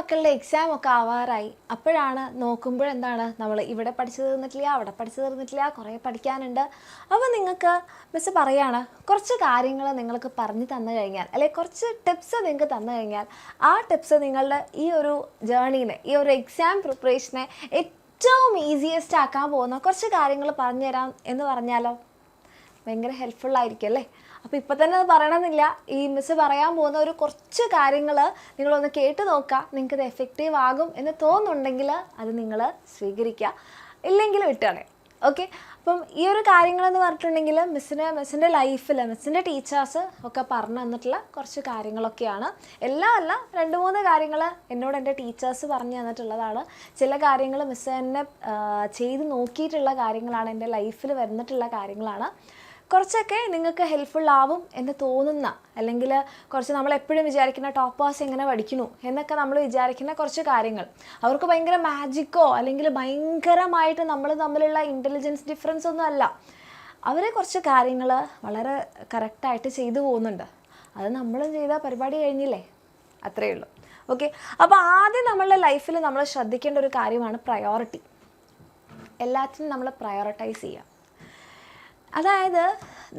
മക്കളുടെ എക്സാം ഒക്കെ ആവാറായി. അപ്പോഴാണ് നോക്കുമ്പോഴെന്താണ് നമ്മൾ ഇവിടെ പഠിച്ചു തീർന്നിട്ടില്ല, അവിടെ പഠിച്ചു തീർന്നിട്ടില്ല, കുറേ പഠിക്കാനുണ്ട്. അപ്പോൾ നിങ്ങൾക്ക് മിസ്സ് പറയാണ് കുറച്ച് കാര്യങ്ങൾ നിങ്ങൾക്ക് പറഞ്ഞു തന്നു കഴിഞ്ഞാൽ, അല്ലെങ്കിൽ കുറച്ച് ടിപ്സ് നിങ്ങൾക്ക് തന്നു കഴിഞ്ഞാൽ ആ ടിപ്സ് നിങ്ങളുടെ ഈ ഒരു ജേർണീനെ, ഈ ഒരു എക്സാം പ്രിപ്പറേഷനെ ഏറ്റവും ഈസിയസ്റ്റ് ആക്കാൻ പോകുന്ന കുറച്ച് കാര്യങ്ങൾ പറഞ്ഞു തരാം എന്ന് പറഞ്ഞാലോ ഭയങ്കര ഹെൽപ്ഫുള്ളായിരിക്കും അല്ലേ? അപ്പോൾ ഇപ്പോൾ തന്നെ അത് പറയണമെന്നില്ല. ഈ മിസ്സ് പറയാൻ പോകുന്ന ഒരു കുറച്ച് കാര്യങ്ങൾ നിങ്ങളൊന്ന് കേട്ട് നോക്കുക. നിങ്ങൾക്കത് എഫക്റ്റീവ് ആകും എന്ന് തോന്നുന്നുണ്ടെങ്കിൽ അത് നിങ്ങൾ സ്വീകരിക്കുക, ഇല്ലെങ്കിൽ വിട്ടുകളെ. ഓക്കെ, അപ്പം ഈ ഒരു കാര്യങ്ങളെന്ന് പറഞ്ഞിട്ടുണ്ടെങ്കിൽ മിസ്സിൻ്റെ ലൈഫിൽ മിസ്സിൻ്റെ ടീച്ചേഴ്സ് ഒക്കെ പറഞ്ഞു തന്നിട്ടുള്ള കുറച്ച് കാര്യങ്ങളൊക്കെയാണ്. എല്ലാം അല്ല, 2-3 കാര്യങ്ങൾ എന്നോട് എൻ്റെ ടീച്ചേഴ്സ് പറഞ്ഞു തന്നിട്ടുള്ളതാണ്. ചില കാര്യങ്ങൾ മിസ്സ് തന്നെ ചെയ്ത് നോക്കിയിട്ടുള്ള കാര്യങ്ങളാണ്, എൻ്റെ ലൈഫിൽ വന്നിട്ടുള്ള കാര്യങ്ങളാണ്. കുറച്ചൊക്കെ നിങ്ങൾക്ക് ഹെൽപ്ഫുൾ ആവും എന്ന് തോന്നുന്ന, അല്ലെങ്കിൽ കുറച്ച് നമ്മളെപ്പോഴും വിചാരിക്കുന്ന ടോപ്പേഴ്സ് എങ്ങനെ പഠിക്കണു എന്നൊക്കെ നമ്മൾ വിചാരിക്കുന്ന കുറച്ച് കാര്യങ്ങൾ, അവർക്ക് ഭയങ്കര മാജിക്കോ അല്ലെങ്കിൽ ഭയങ്കരമായിട്ട് നമ്മൾ തമ്മിലുള്ള ഇൻ്റലിജൻസ് ഡിഫറൻസ് ഒന്നും അല്ല. അവരെ കുറച്ച് കാര്യങ്ങൾ വളരെ കറക്റ്റായിട്ട് ചെയ്തു പോകുന്നുണ്ട്. അത് നമ്മളും ചെയ്ത പരിപാടി കഴിഞ്ഞില്ലേ, അത്രയേ ഉള്ളൂ. ഓക്കെ, അപ്പോൾ ആദ്യം നമ്മളുടെ ലൈഫിൽ നമ്മൾ ശ്രദ്ധിക്കേണ്ട ഒരു കാര്യമാണ് പ്രയോറിറ്റി. എല്ലാത്തിനും നമ്മൾ പ്രയോറിറ്റൈസ് ചെയ്യുക. അതായത്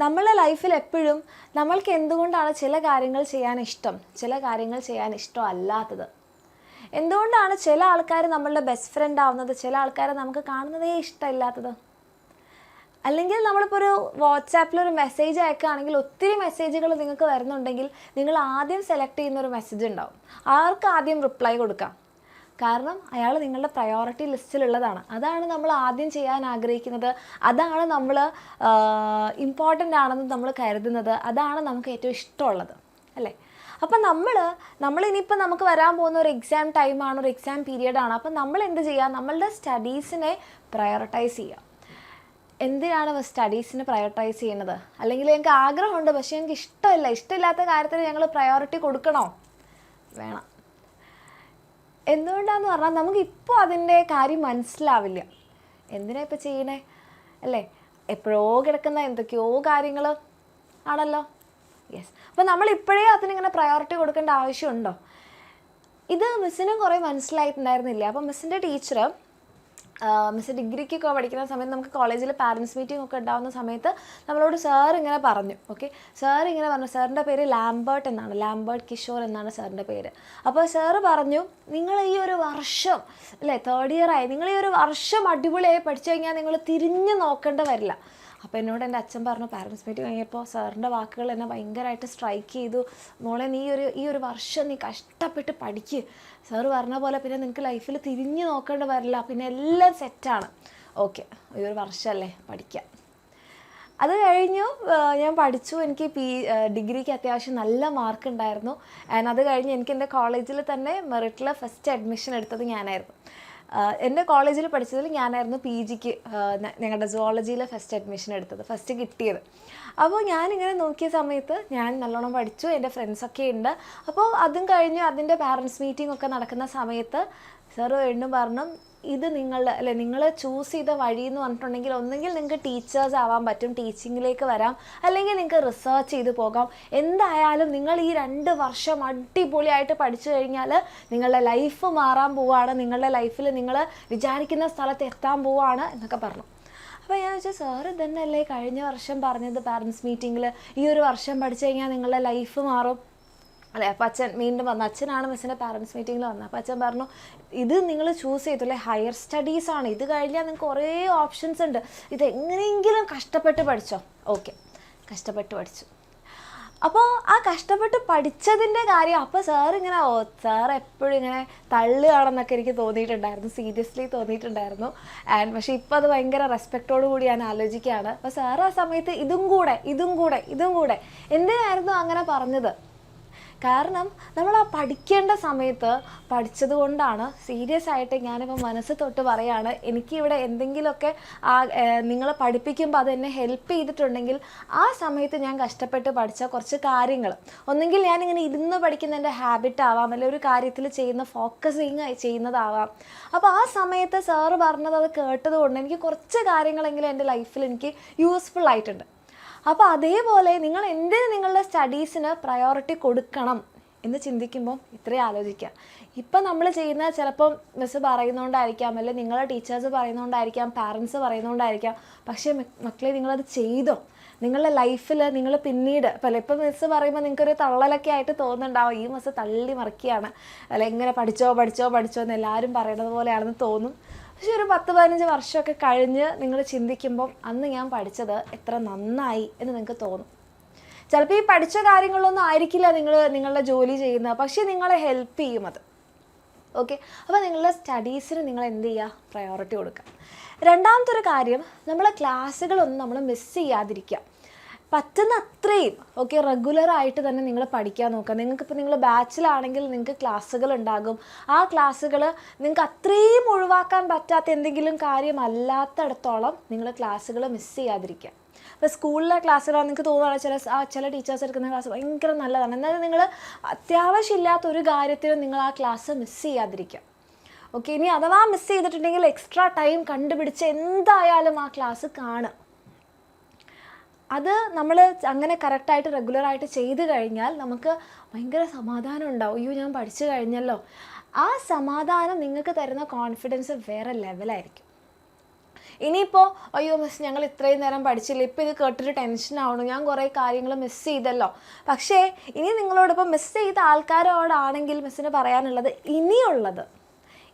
നമ്മളുടെ ലൈഫിൽ എപ്പോഴും നമ്മൾക്ക് എന്തുകൊണ്ടാണ് ചില കാര്യങ്ങൾ ചെയ്യാൻ ഇഷ്ടം, ചില കാര്യങ്ങൾ ചെയ്യാൻ ഇഷ്ടമല്ലാത്തത്, എന്തുകൊണ്ടാണ് ചില ആൾക്കാർ നമ്മളുടെ ബെസ്റ്റ് ഫ്രണ്ട് ആവുന്നത്, ചില ആൾക്കാരെ നമുക്ക് കാണുന്നതേ ഇഷ്ടമില്ലാത്തത്. അല്ലെങ്കിൽ നമ്മളിപ്പോൾ ഒരു വാട്സാപ്പിലൊരു മെസ്സേജ് അയക്കുകയാണെങ്കിൽ ഒത്തിരി മെസ്സേജുകൾ നിങ്ങൾക്ക് വരുന്നുണ്ടെങ്കിൽ നിങ്ങൾ ആദ്യം സെലക്ട് ചെയ്യുന്നൊരു മെസ്സേജ് ഉണ്ടാവും. ആർക്ക് ആദ്യം റിപ്ലൈ കൊടുക്കാം? കാരണം അയാൾ നിങ്ങളുടെ പ്രയോറിറ്റി ലിസ്റ്റിലുള്ളതാണ്. അതാണ് നമ്മൾ ആദ്യം ചെയ്യാൻ ആഗ്രഹിക്കുന്നത്, അതാണ് നമ്മൾ ഇമ്പോർട്ടൻ്റ് ആണെന്ന് നമ്മൾ കരുതുന്നത്, അതാണ് നമുക്ക് ഏറ്റവും ഇഷ്ടമുള്ളത് അല്ലേ? അപ്പം നമ്മളിനിയിപ്പോൾ നമുക്ക് വരാൻ പോകുന്ന ഒരു എക്സാം ടൈമാണ്, ഒരു എക്സാം പീരിയഡാണ്. അപ്പം നമ്മൾ എന്ത് ചെയ്യുക? നമ്മളുടെ സ്റ്റഡീസിനെ പ്രയോറിറ്റൈസ് ചെയ്യുക. എന്തിനാണ് സ്റ്റഡീസിന് പ്രയോറിറ്റൈസ് ചെയ്യുന്നത്? അല്ലെങ്കിൽ എനിക്ക് ആഗ്രഹമുണ്ട് പക്ഷേ എനിക്ക് ഇഷ്ടമില്ലാത്ത കാര്യത്തിന് ഞങ്ങൾ പ്രയോറിറ്റി കൊടുക്കണോ? വേണം. എന്തുകൊണ്ടാണെന്ന് പറഞ്ഞാൽ നമുക്കിപ്പോൾ അതിൻ്റെ കാര്യം മനസ്സിലാവില്ല. എന്തിനാ ഇപ്പോൾ ചെയ്യണേ അല്ലേ? എപ്പോഴോ കിടക്കുന്ന എന്തൊക്കെയോ കാര്യങ്ങൾ ആണല്ലോ. യെസ്, അപ്പോൾ നമ്മളിപ്പോഴേ അതിനിങ്ങനെ പ്രയോറിറ്റി കൊടുക്കേണ്ട ആവശ്യമുണ്ടോ? ഇത് മിസ്സിനും കുറേ മനസ്സിലായിട്ടുണ്ടായിരുന്നില്ല. അപ്പോൾ മിസ്സിൻ്റെ ടീച്ചർ, മിസ് ഡിഗ്രിക്കൊക്കെ പഠിക്കുന്ന സമയത്ത് നമുക്ക് കോളേജിൽ പാരൻസ് മീറ്റിംഗ് ഒക്കെ ഉണ്ടാകുന്ന സമയത്ത് നമ്മളോട് സാർ ഇങ്ങനെ പറഞ്ഞു. ഓക്കെ, സാർ ഇങ്ങനെ പറഞ്ഞു, സാറിൻ്റെ പേര് ലാംബർട്ട് കിഷോർ എന്നാണ് സാറിൻ്റെ പേര്. അപ്പോൾ സാറ് പറഞ്ഞു, നിങ്ങൾ ഈ ഒരു വർഷം അല്ലേ, 3rd year ആയി, നിങ്ങൾ ഈ ഒരു വർഷം അടിപൊളിയായി പഠിച്ചു കഴിഞ്ഞാൽ നിങ്ങൾ തിരിഞ്ഞു നോക്കേണ്ട വരില്ല. അപ്പോൾ എന്നോട് എൻ്റെ അച്ഛൻ പറഞ്ഞു, പാരൻസ് മീറ്റിംഗ് കഴിഞ്ഞപ്പോൾ സാറിൻ്റെ വാക്കുകൾ എന്നെ ഭയങ്കരമായിട്ട് സ്ട്രൈക്ക് ചെയ്തു. മോളെ ഈ ഒരു വർഷം നീ കഷ്ടപ്പെട്ട് പഠിക്ക്, സാറ് പറഞ്ഞ പോലെ പിന്നെ നിനക്ക് ലൈഫിൽ തിരിഞ്ഞു നോക്കേണ്ടി വരില്ല, പിന്നെ എല്ലാം സെറ്റാണ്. ഓക്കെ, ഈ ഒരു വർഷമല്ലേ പഠിക്കാം. അത് കഴിഞ്ഞു, ഞാൻ പഠിച്ചു. എനിക്ക് ഡിഗ്രിക്ക് അത്യാവശ്യം നല്ല മാർക്ക് ഉണ്ടായിരുന്നു. ആൻഡ് അത് കഴിഞ്ഞ് എനിക്ക് എൻ്റെ കോളേജിൽ തന്നെ മെറിറ്റിൽ ഫസ്റ്റ് അഡ്മിഷൻ എടുത്തത് ഞാനായിരുന്നു. എൻ്റെ കോളേജിൽ പഠിച്ചതിൽ ഞാനായിരുന്നു PGക്ക് ഞങ്ങളുടെ സുവോളജിയിൽ ഫസ്റ്റ് അഡ്മിഷൻ എടുത്തത്, ഫസ്റ്റ് കിട്ടിയത്. അപ്പോൾ ഞാനിങ്ങനെ നോക്കിയ സമയത്ത് ഞാൻ നല്ലോണം പഠിച്ചു, എൻ്റെ ഫ്രണ്ട്സൊക്കെ ഉണ്ട്. അപ്പോൾ അതും കഴിഞ്ഞ് അതിൻ്റെ പാരൻസ് മീറ്റിംഗ് ഒക്കെ നടക്കുന്ന സമയത്ത് സാറ് വീണ്ടും പറഞ്ഞു, ഇത് നിങ്ങൾ ചൂസ് ചെയ്ത വഴി എന്ന് പറഞ്ഞിട്ടുണ്ടെങ്കിൽ ഒന്നെങ്കിൽ നിങ്ങൾക്ക് ടീച്ചേഴ്സ് ആവാൻ പറ്റും, ടീച്ചിങ്ങിലേക്ക് വരാം, അല്ലെങ്കിൽ നിങ്ങൾക്ക് റിസർച്ച് ചെയ്ത് പോകാം. എന്തായാലും നിങ്ങൾ ഈ 2 വർഷം അടിപൊളിയായിട്ട് പഠിച്ചു കഴിഞ്ഞാൽ നിങ്ങളുടെ ലൈഫ് മാറാൻ പോവുകയാണ്, നിങ്ങളുടെ ലൈഫിൽ നിങ്ങൾ വിചാരിക്കുന്ന സ്ഥലത്ത് എത്താൻ പോവുകയാണ് എന്നൊക്കെ പറഞ്ഞു. അപ്പോൾ ഞാൻ വെച്ചാൽ സാറ് ഇതന്നെയല്ലേ കഴിഞ്ഞ വർഷം പറഞ്ഞത് പാരൻസ് മീറ്റിങ്ങിൽ, ഈ ഒരു വർഷം പഠിച്ചു കഴിഞ്ഞാൽ നിങ്ങളുടെ ലൈഫ് മാറും അല്ലേ? അപ്പോൾ അച്ഛൻ വീണ്ടും വന്നു, അച്ഛനാണ് മിസ്സിൻ്റെ പാരൻസ് മീറ്റിങ്ങിൽ വന്നത്. അപ്പോൾ അച്ഛൻ പറഞ്ഞു, ഇത് നിങ്ങൾ ചൂസ് ചെയ്തല്ലേ, ഹയർ സ്റ്റഡീസാണ്, ഇത് കഴിഞ്ഞാൽ നിങ്ങൾക്ക് കുറേ ഓപ്ഷൻസ് ഉണ്ട്, ഇതെങ്ങനെയെങ്കിലും കഷ്ടപ്പെട്ട് പഠിച്ചോ. ഓക്കെ, കഷ്ടപ്പെട്ട് പഠിച്ചു. അപ്പോൾ ആ കഷ്ടപ്പെട്ട് പഠിച്ചതിൻ്റെ കാര്യം അപ്പോൾ സാറിങ്ങനെ സാർ എപ്പോഴും ഇങ്ങനെ തള്ളുകയാണെന്നൊക്കെ എനിക്ക് തോന്നിയിട്ടുണ്ടായിരുന്നു, സീരിയസ്ലി തോന്നിയിട്ടുണ്ടായിരുന്നു. പക്ഷേ ഇപ്പോൾ അത് ഭയങ്കര റെസ്പെക്റ്റോടു കൂടി ഞാൻ ആലോചിക്കുകയാണ്. അപ്പോൾ സാർ ആ സമയത്ത് ഇതും കൂടെ എന്തിനായിരുന്നു അങ്ങനെ പറഞ്ഞത്? കാരണം നമ്മൾ ആ പഠിക്കേണ്ട സമയത്ത് പഠിച്ചത് കൊണ്ടാണ്. സീരിയസ് ആയിട്ട് ഞാനിപ്പോൾ മനസ്സ് തൊട്ട് പറയുകയാണ്, എനിക്കിവിടെ എന്തെങ്കിലുമൊക്കെ നിങ്ങൾ പഠിപ്പിക്കുമ്പോൾ അതെന്നെ ഹെൽപ്പ് ചെയ്തിട്ടുണ്ടെങ്കിൽ ആ സമയത്ത് ഞാൻ കഷ്ടപ്പെട്ട് പഠിച്ച കുറച്ച് കാര്യങ്ങൾ, ഒന്നെങ്കിൽ ഞാനിങ്ങനെ ഇരുന്ന് പഠിക്കുന്നതിൻ്റെ ഹാബിറ്റ് ആവാം, അല്ലെങ്കിൽ ഒരു കാര്യത്തിൽ ഫോക്കസിങ് ചെയ്യുന്നതാവാം. അപ്പോൾ ആ സമയത്ത് സാറ് പറഞ്ഞത് അത് കേട്ടത് കൊണ്ട് എനിക്ക് കുറച്ച് കാര്യങ്ങളെങ്കിലും എൻ്റെ ലൈഫിൽ എനിക്ക് യൂസ്ഫുൾ ആയിട്ടുണ്ട്. അപ്പോൾ അതേപോലെ നിങ്ങൾ എന്തിന് നിങ്ങളുടെ സ്റ്റഡീസിന് പ്രയോറിറ്റി കൊടുക്കണം എന്ന് ചിന്തിക്കുമ്പോൾ ഇത്രയും ആലോചിക്കുക. ഇപ്പം നമ്മൾ ചെയ്യുന്ന ചിലപ്പം മിസ്സ് പറയുന്നതുകൊണ്ടായിരിക്കാം, അല്ലെങ്കിൽ നിങ്ങളെ ടീച്ചേഴ്സ് പറയുന്നതുകൊണ്ടായിരിക്കാം, പാരൻസ് പറയുന്നതുകൊണ്ടായിരിക്കാം. പക്ഷേ മക്കളെ നിങ്ങളത് ചെയ്തോ? നിങ്ങളുടെ ലൈഫിൽ നിങ്ങൾ പിന്നീട് ഇപ്പം മിസ്സ് പറയുമ്പോൾ നിങ്ങൾക്കൊരു തള്ളലൊക്കെ ആയിട്ട് തോന്നുന്നുണ്ടാവും, ഈ മിസ്സ് തള്ളി മറിക്കുകയാണ്, അല്ല ഇങ്ങനെ പഠിച്ചോ പഠിച്ചോ പഠിച്ചോ എന്ന് എല്ലാവരും പറയണത് പോലെയാണെന്ന് തോന്നും. പക്ഷെ ഒരു 10-15 വർഷമൊക്കെ കഴിഞ്ഞ് നിങ്ങൾ ചിന്തിക്കുമ്പം അന്ന് ഞാൻ പഠിച്ചത് എത്ര നന്നായി എന്ന് നിങ്ങൾക്ക് തോന്നും. ചിലപ്പോൾ ഈ പഠിച്ച കാര്യങ്ങളൊന്നും ആയിരിക്കില്ല നിങ്ങളുടെ ജോലി ചെയ്യുന്നത്, പക്ഷേ നിങ്ങളെ ഹെൽപ്പ് ചെയ്യും അത്. ഓക്കെ, അപ്പോൾ നിങ്ങളുടെ സ്റ്റഡീസിന് നിങ്ങൾ എന്ത് ചെയ്യുക? പ്രയോറിറ്റി കൊടുക്കുക. രണ്ടാമത്തെ ഒരു കാര്യം, നമ്മളെ ക്ലാസ്സുകളൊന്നും നമ്മൾ മിസ് ചെയ്യാതിരിക്കുക. പറ്റുന്ന അത്രയും ഓക്കെ റെഗുലറായിട്ട് തന്നെ നിങ്ങൾ പഠിക്കാൻ നോക്കുക. നിങ്ങൾക്കിപ്പോൾ നിങ്ങൾ ബാച്ചിലാണെങ്കിൽ നിങ്ങൾക്ക് ക്ലാസ്സുകൾ ഉണ്ടാകും. ആ ക്ലാസ്സുകൾ നിങ്ങൾക്ക് അത്രയും ഒഴിവാക്കാൻ പറ്റാത്ത എന്തെങ്കിലും കാര്യമല്ലാത്തടത്തോളം നിങ്ങൾ ക്ലാസ്സുകൾ മിസ് ചെയ്യാതിരിക്കുക. ഇപ്പോൾ സ്കൂളിലെ ക്ലാസ്സുകളാണ് നിങ്ങൾക്ക് തോന്നുകയാണ് ചില ടീച്ചേഴ്സ് എടുക്കുന്ന ക്ലാസ് ഭയങ്കര നല്ലതാണ്, എന്നാൽ നിങ്ങൾ അത്യാവശ്യമില്ലാത്തൊരു കാര്യത്തിനും നിങ്ങൾ ആ ക്ലാസ് മിസ് ചെയ്യാതിരിക്കുക. ഓക്കെ, ഇനി അഥവാ മിസ് ചെയ്തിട്ടുണ്ടെങ്കിൽ എക്സ്ട്രാ ടൈം കണ്ടുപിടിച്ച് എന്തായാലും ആ ക്ലാസ് കാണുക. അത് നമ്മൾ അങ്ങനെ കറക്റ്റായിട്ട് റെഗുലറായിട്ട് ചെയ്ത് കഴിഞ്ഞാൽ നമുക്ക് ഭയങ്കര സമാധാനം ഉണ്ടാവും. അയ്യോ ഞാൻ പഠിച്ചു കഴിഞ്ഞല്ലോ. ആ സമാധാനം നിങ്ങൾക്ക് തരുന്ന കോൺഫിഡൻസ് വേറെ ലെവലായിരിക്കും. ഇനിയിപ്പോൾ അയ്യോ മിസ് ഞങ്ങൾ ഇത്രയും നേരം പഠിച്ചില്ല, ഇപ്പോൾ ഇത് കേട്ടിട്ട് ടെൻഷനാവണം, ഞാൻ കുറേ കാര്യങ്ങൾ മിസ് ചെയ്തല്ലോ. പക്ഷേ ഇനി നിങ്ങളോടൊപ്പം മിസ് ചെയ്ത ആൾക്കാരോടാണെങ്കിൽ മിസ്സിന് പറയാനുള്ളത്, ഇനിയുള്ളത്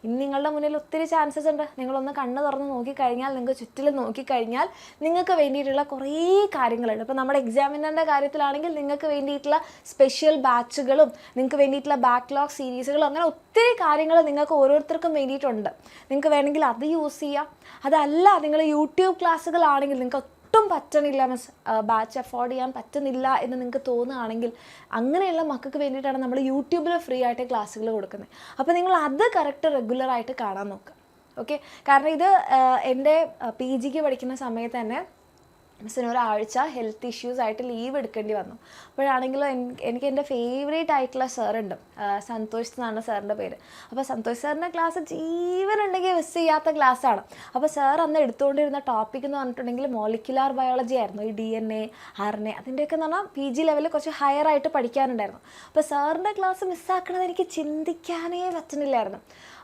ഇനി നിങ്ങളുടെ മുന്നിൽ ഒത്തിരി ചാൻസസ് ഉണ്ട്. നിങ്ങളൊന്ന് കണ്ണ് തുറന്ന് നോക്കിക്കഴിഞ്ഞാൽ, നിങ്ങൾക്ക് ചുറ്റിലും നോക്കിക്കഴിഞ്ഞാൽ നിങ്ങൾക്ക് വേണ്ടിയിട്ടുള്ള കുറേ കാര്യങ്ങളുണ്ട്. ഇപ്പോൾ നമ്മുടെ എക്സാമിനറിൻ്റെ കാര്യത്തിലാണെങ്കിൽ നിങ്ങൾക്ക് വേണ്ടിയിട്ടുള്ള സ്പെഷ്യൽ ബാച്ചുകളും നിങ്ങൾക്ക് വേണ്ടിയിട്ടുള്ള ബാക്ക്ലോഗ് സീരീസുകളും അങ്ങനെ ഒത്തിരി കാര്യങ്ങൾ നിങ്ങൾക്ക് ഓരോരുത്തർക്കും വേണ്ടിയിട്ടുണ്ട്. നിങ്ങൾക്ക് വേണമെങ്കിൽ അത് യൂസ് ചെയ്യാം. അതല്ല നിങ്ങൾ യൂട്യൂബ് ക്ലാസ്സുകളാണെങ്കിൽ നിങ്ങൾക്ക് ഒട്ടും പറ്റണില്ല മിസ്, ബാച്ച് അഫോർഡ് ചെയ്യാൻ പറ്റുന്നില്ല എന്ന് നിങ്ങൾക്ക് തോന്നുകയാണെങ്കിൽ അങ്ങനെയുള്ള മക്കൾക്ക് വേണ്ടിയിട്ടാണ് നമ്മൾ യൂട്യൂബിൽ ഫ്രീ ആയിട്ട് ക്ലാസ്സുകൾ കൊടുക്കുന്നത്. അപ്പോൾ നിങ്ങൾ അത് കറക്റ്റ് റെഗുലറായിട്ട് കാണാൻ നോക്കുക. ഓക്കെ, കാരണം ഇത് എൻ്റെ PGക്ക് പഠിക്കുന്ന സമയത്ത് തന്നെ മിസ്സിന് ഒരാഴ്ച ഹെൽത്ത് ഇഷ്യൂസ് ആയിട്ട് ലീവ് എടുക്കേണ്ടി വന്നു. അപ്പോഴാണെങ്കിലും എനിക്ക് എൻ്റെ ഫേവറേറ്റ് ആയിട്ടുള്ള സാറുണ്ട്, സന്തോഷ് എന്നാണ് സാറിൻ്റെ പേര്. അപ്പോൾ സന്തോഷ് സാറിൻ്റെ ക്ലാസ് ജീവനുണ്ടെങ്കിൽ മിസ് ചെയ്യാത്ത ക്ലാസ്സാണ്. അപ്പോൾ സാർ അന്ന് എടുത്തുകൊണ്ടിരുന്ന ടോപ്പിക് എന്ന് പറഞ്ഞിട്ടുണ്ടെങ്കിൽ മോളിക്കുലാർ ബയോളജി ആയിരുന്നു. ഈ DNA, RNA അതിൻ്റെയൊക്കെ എന്ന് പറഞ്ഞാൽ PG ലെവലിൽ കുറച്ച് ഹയർ ആയിട്ട് പഠിക്കാനുണ്ടായിരുന്നു. അപ്പോൾ സാറിൻ്റെ ക്ലാസ് മിസ്സാക്കണത് എനിക്ക് ചിന്തിക്കാനേ പറ്റുന്നില്ലായിരുന്നു.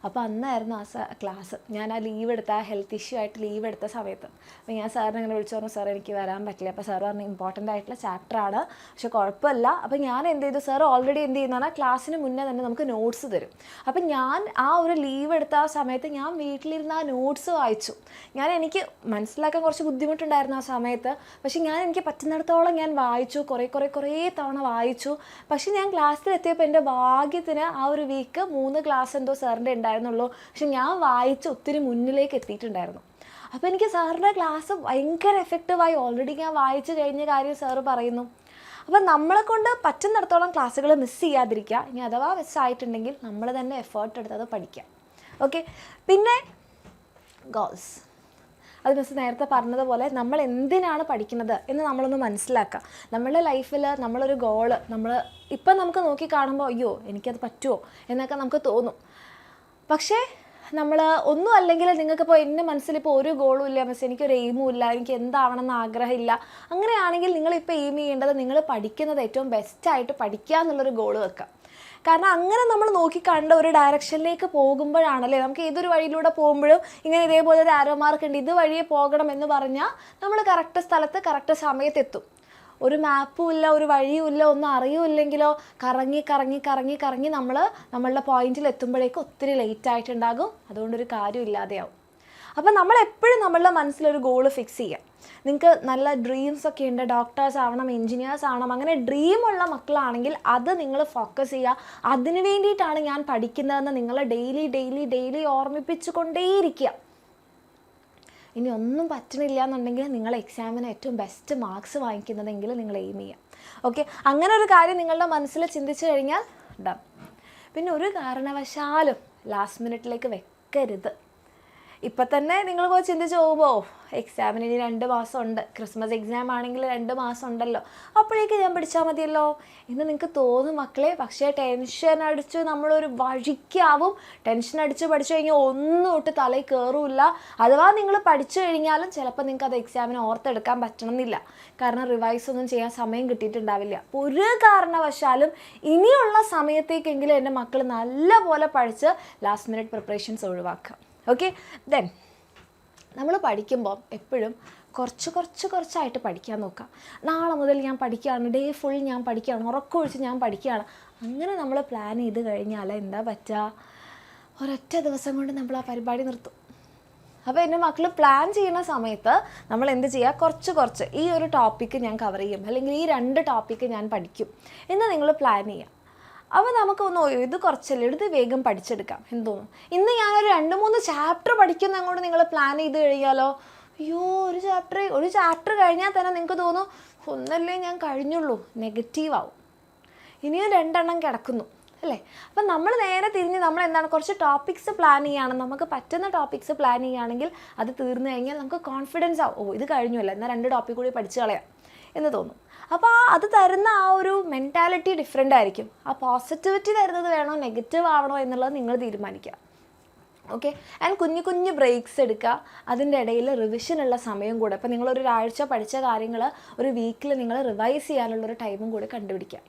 അപ്പോൾ അന്നായിരുന്നു ആ ക്ലാസ്. ഞാൻ ആ ലീവ് എടുത്ത, ആ ഹെൽത്ത് ഇഷ്യൂ ആയിട്ട് ലീവ് എടുത്ത സമയത്ത് അപ്പോൾ ഞാൻ സാറിനെ അങ്ങനെ വിളിച്ചു പറഞ്ഞു, സാർ എനിക്ക് വരാൻ പറ്റില്ല. അപ്പോൾ സാർ പറഞ്ഞു ഇമ്പോർട്ടൻ്റ് ആയിട്ടുള്ള ചാപ്റ്ററാണ്, പക്ഷെ കുഴപ്പമില്ല. അപ്പോൾ ഞാൻ എന്ത് ചെയ്തു, സാർ ഓൾറെഡി എന്ത് ചെയ്യുന്നതാണ് ക്ലാസ്സിന് മുന്നേ തന്നെ നമുക്ക് നോട്ട്സ് തരും. അപ്പം ഞാൻ ആ ഒരു ലീവ് എടുത്ത ആ സമയത്ത് ഞാൻ വീട്ടിലിരുന്ന് ആ നോട്ട്സ് വായിച്ചു. എനിക്ക് മനസ്സിലാക്കാൻ കുറച്ച് ബുദ്ധിമുട്ടുണ്ടായിരുന്നു ആ സമയത്ത്, പക്ഷെ എനിക്ക് പറ്റുന്നിടത്തോളം ഞാൻ വായിച്ചു, കുറേ തവണ വായിച്ചു. പക്ഷെ ഞാൻ ക്ലാസ്സിലെത്തിയപ്പോൾ എൻ്റെ ഭാഗ്യത്തിന് ആ ഒരു വീക്ക് 3 ക്ലാസ് എന്തോ സാറിൻ്റെ ഉണ്ടായിരുന്നുള്ളൂ. പക്ഷെ ഞാൻ വായിച്ച് ഒത്തിരി മുന്നിലേക്ക് എത്തിയിട്ടുണ്ടായിരുന്നു. അപ്പോൾ എനിക്ക് സാറിൻ്റെ ക്ലാസ് ഭയങ്കര എഫക്റ്റീവായി. ഓൾറെഡി ഞാൻ വായിച്ചു കഴിഞ്ഞ കാര്യം സാറ് പറയുന്നു. അപ്പം നമ്മളെ കൊണ്ട് പറ്റുന്നിടത്തോളം ക്ലാസ്സുകൾ മിസ് ചെയ്യാതിരിക്കുക. ഇനി അഥവാ മിസ്സായിട്ടുണ്ടെങ്കിൽ നമ്മൾ തന്നെ എഫേർട്ട് എടുത്തത് പഠിക്കുക. ഓക്കെ, പിന്നെ ഗോൾസ്. അത് മിസ് നേരത്തെ പറഞ്ഞതുപോലെ നമ്മൾ എന്തിനാണ് പഠിക്കുന്നത് എന്ന് നമ്മളൊന്ന് മനസ്സിലാക്കുക. നമ്മളുടെ ലൈഫിൽ നമ്മളൊരു ഗോള് ഇപ്പം നമുക്ക് നോക്കി കാണുമ്പോൾ അയ്യോ എനിക്കത് പറ്റുമോ എന്നൊക്കെ നമുക്ക് തോന്നും. പക്ഷേ നമ്മൾ ഒന്നും അല്ലെങ്കിൽ നിങ്ങൾക്കിപ്പോൾ എൻ്റെ മനസ്സിലിപ്പോൾ ഒരു ഗോളും ഇല്ല മിസ്, എനിക്കൊരു എയിമും ഇല്ല, എനിക്ക് എന്താവണമെന്ന് ആഗ്രഹമില്ല. അങ്ങനെയാണെങ്കിൽ നിങ്ങളിപ്പോൾ എയിം ചെയ്യേണ്ടത് നിങ്ങൾ പഠിക്കുന്നത് ഏറ്റവും ബെസ്റ്റായിട്ട് പഠിക്കുക എന്നുള്ളൊരു ഗോൾ വെക്കുക. കാരണം അങ്ങനെ നമ്മൾ നോക്കിക്കണ്ട ഒരു ഡയറക്ഷനിലേക്ക് പോകുമ്പോഴാണല്ലേ നമുക്ക് ഏതൊരു വഴിയിലൂടെ പോകുമ്പോഴും ഇങ്ങനെ ഇതേപോലെ ഒരു ആരോ മാർക്ക് ഉണ്ട്, ഇത് വഴിയെ പോകണം എന്ന് പറഞ്ഞാൽ നമ്മൾ കറക്റ്റ് സ്ഥലത്ത് കറക്റ്റ് സമയത്തെത്തും. ഒരു മാപ്പും ഇല്ല, ഒരു വഴിയും ഇല്ല, ഒന്നും അറിയുമില്ലെങ്കിലോ കറങ്ങി നമ്മളുടെ പോയിന്റിൽ എത്തുമ്പോഴേക്കും ഒത്തിരി ലേറ്റ് ആയിട്ടുണ്ടാകും. അതുകൊണ്ടൊരു കാര്യം ഇല്ലാതെയാവും. അപ്പം നമ്മളെപ്പോഴും നമ്മളുടെ മനസ്സിലൊരു ഗോള് ഫിക്സ് ചെയ്യുക. നിങ്ങൾക്ക് നല്ല ഡ്രീംസൊക്കെ ഉണ്ട്, ഡോക്ടേഴ്സ് ആവണം, എൻജിനീയേഴ്സ് ആവണം, അങ്ങനെ ഡ്രീമുള്ള മക്കളാണെങ്കിൽ അത് നിങ്ങൾ ഫോക്കസ് ചെയ്യുക. അതിന് വേണ്ടിയിട്ടാണ് ഞാൻ പഠിക്കുന്നതെന്ന് നിങ്ങൾ ഡെയിലി ഓർമ്മിപ്പിച്ചു കൊണ്ടേയിരിക്കുക. ഇനി ഒന്നും പറ്റണില്ല എന്നുണ്ടെങ്കിൽ നിങ്ങൾ എക്സാമിന് ഏറ്റവും ബെസ്റ്റ് മാർക്സ് വാങ്ങിക്കുന്നതെങ്കിൽ നിങ്ങൾ എയിം ചെയ്യുക. ഓക്കെ, അങ്ങനെ ഒരു കാര്യം നിങ്ങളുടെ മനസ്സിൽ ചിന്തിച്ചു കഴിഞ്ഞാൽ ഡൺ. പിന്നെ ഒരു കാരണവശാലും ലാസ്റ്റ് മിനിറ്റിലേക്ക് വെക്കരുത്. ഇപ്പം തന്നെ നിങ്ങൾ പോയി ചിന്തിച്ച് പോകുമ്പോൾ എക്സാമിന് ഇനി 2 മാസം ഉണ്ട്, ക്രിസ്മസ് എക്സാം ആണെങ്കിൽ 2 മാസം ഉണ്ടല്ലോ, അപ്പോഴേക്ക് ഞാൻ പഠിച്ചാൽ മതിയല്ലോ എന്ന് നിങ്ങൾക്ക് തോന്നും മക്കളെ. പക്ഷേ ടെൻഷൻ അടിച്ച് നമ്മളൊരു വഴിക്കാവും. ടെൻഷൻ അടിച്ച് പഠിച്ചു കഴിഞ്ഞാൽ ഒന്നും ഒട്ട് തലയിൽ കയറില്ല. അഥവാ നിങ്ങൾ പഠിച്ചു കഴിഞ്ഞാലും ചിലപ്പോൾ നിങ്ങൾക്ക് അത് എക്സാമിന് ഓർത്തെടുക്കാൻ പറ്റണമെന്നില്ല. കാരണം റിവൈസ് ഒന്നും ചെയ്യാൻ സമയം കിട്ടിയിട്ടുണ്ടാവില്ല. ഒരു കാരണവശാലും ഇനിയുള്ള സമയത്തേക്കെങ്കിലും എൻ്റെ മക്കൾ നല്ലപോലെ പഠിച്ച് ലാസ്റ്റ് മിനിറ്റ് പ്രിപ്പറേഷൻസ് ഒഴിവാക്കുക. ഓക്കെ, ദെൻ നമ്മൾ പഠിക്കുമ്പോൾ എപ്പോഴും കുറച്ചായിട്ട് പഠിക്കാൻ നോക്കാം. നാളെ മുതൽ ഞാൻ പഠിക്കുകയാണ്, ഡേ ഫുൾ ഞാൻ പഠിക്കുകയാണ്, ഉറക്കമൊഴിച്ച് ഞാൻ പഠിക്കുകയാണ്, അങ്ങനെ നമ്മൾ പ്ലാൻ ചെയ്ത് കഴിഞ്ഞാൽ എന്താ പറ്റുക, ഒരൊറ്റ ദിവസം കൊണ്ട് നമ്മൾ ആ പരിപാടി നിർത്തും. അപ്പോൾ എൻ്റെ മക്കൾ പ്ലാൻ ചെയ്യുന്ന സമയത്ത് നമ്മൾ എന്ത് ചെയ്യുക, കുറച്ച് ഈ ഒരു ടോപ്പിക്ക് ഞാൻ കവർ ചെയ്യും, അല്ലെങ്കിൽ ഈ 2 ടോപ്പിക്ക് ഞാൻ പഠിക്കും എന്ന് നിങ്ങൾ പ്ലാൻ ചെയ്യുക. അപ്പോൾ നമുക്കൊന്ന് ഇത് കുറച്ചല്ലേ, ഇത് വേഗം പഠിച്ചെടുക്കാം എന്ന് തോന്നും. ഇന്ന് ഞാനൊരു 2-3 ചാപ്റ്റർ പഠിക്കുന്ന അങ്ങോട്ട് നിങ്ങൾ പ്ലാൻ ചെയ്ത് കഴിഞ്ഞാലോ, അയ്യോ ഒരു ചാപ്റ്റർ കഴിഞ്ഞാൽ തന്നെ നിങ്ങൾക്ക് തോന്നും ഒന്നല്ലേ ഞാൻ കഴിഞ്ഞുള്ളൂ, നെഗറ്റീവാവും. ഇനിയും 2 എണ്ണം കിടക്കുന്നു അല്ലേ. അപ്പം നമ്മൾ നേരെ തിരിഞ്ഞ് നമ്മൾ എന്താണ് കുറച്ച് ടോപ്പിക്സ് പ്ലാൻ ചെയ്യുകയാണ്, നമുക്ക് പറ്റുന്ന ടോപ്പിക്സ് പ്ലാൻ ചെയ്യുകയാണെങ്കിൽ അത് തീർന്നു കഴിഞ്ഞാൽ നമുക്ക് കോൺഫിഡൻസ് ആവും, ഇത് കഴിഞ്ഞല്ലോ, എന്നാൽ 2 ടോപ്പിക് കൂടി പഠിച്ച് കളയാം എന്ന് തോന്നും. അപ്പോൾ അത് തരുന്ന ആ ഒരു മെൻറ്റാലിറ്റി ഡിഫറെൻ്റ് ആയിരിക്കും. ആ പോസിറ്റിവിറ്റി തരുന്നത് വേണോ നെഗറ്റീവ് ആവണോ എന്നുള്ളത് നിങ്ങൾ തീരുമാനിക്കുക. ഓക്കെ, ആൻഡ് കുഞ്ഞു ബ്രേക്സ് എടുക്കുക. അതിൻ്റെ ഇടയിൽ റിവിഷനുള്ള സമയം കൂടെ, ഇപ്പോൾ നിങ്ങളൊരു ആഴ്ച പഠിച്ച കാര്യങ്ങൾ ഒരു വീക്കിൽ നിങ്ങൾ റിവൈസ് ചെയ്യാനുള്ളൊരു ടൈമും കൂടെ കണ്ടുപിടിക്കുക.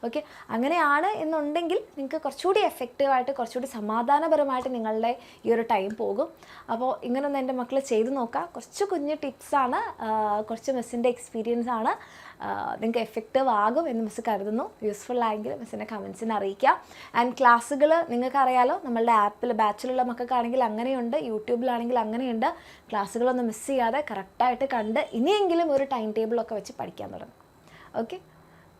ഓക്കെ, അങ്ങനെയാണ് എന്നുണ്ടെങ്കിൽ നിങ്ങൾക്ക് കുറച്ചുകൂടി എഫക്റ്റീവായിട്ട്, കുറച്ചുകൂടി സമാധാനപരമായിട്ട് നിങ്ങളുടെ ഈ ഒരു ടൈം പോകും. അപ്പോൾ ഇങ്ങനൊന്ന് എൻ്റെ മക്കൾ ചെയ്ത് നോക്കാം. കുറച്ച് കുഞ്ഞ് ടിപ്സാണ്, കുറച്ച് മിസ്സിൻ്റെ എക്സ്പീരിയൻസ് ആണ്. നിങ്ങൾക്ക് എഫക്റ്റീവ് ആകും എന്ന് മിസ് കരുതുന്നു. യൂസ്ഫുൾ ആയെങ്കിൽ മിസ്സിൻ്റെ കമൻസിന് അറിയിക്കുക. ആൻഡ് ക്ലാസ്സുകൾ നിങ്ങൾക്കറിയാലോ, നമ്മളുടെ ആപ്പിൽ ബാച്ചിലുള്ള മക്കൾക്കാണെങ്കിൽ അങ്ങനെയുണ്ട്, യൂട്യൂബിലാണെങ്കിൽ അങ്ങനെയുണ്ട്. ക്ലാസ്സുകളൊന്നും മിസ് ചെയ്യാതെ കറക്റ്റായിട്ട് കണ്ട് ഇനിയെങ്കിലും ഒരു ടൈം ടേബിളൊക്കെ വെച്ച് പഠിക്കാൻ തുടങ്ങും. ഓക്കെ.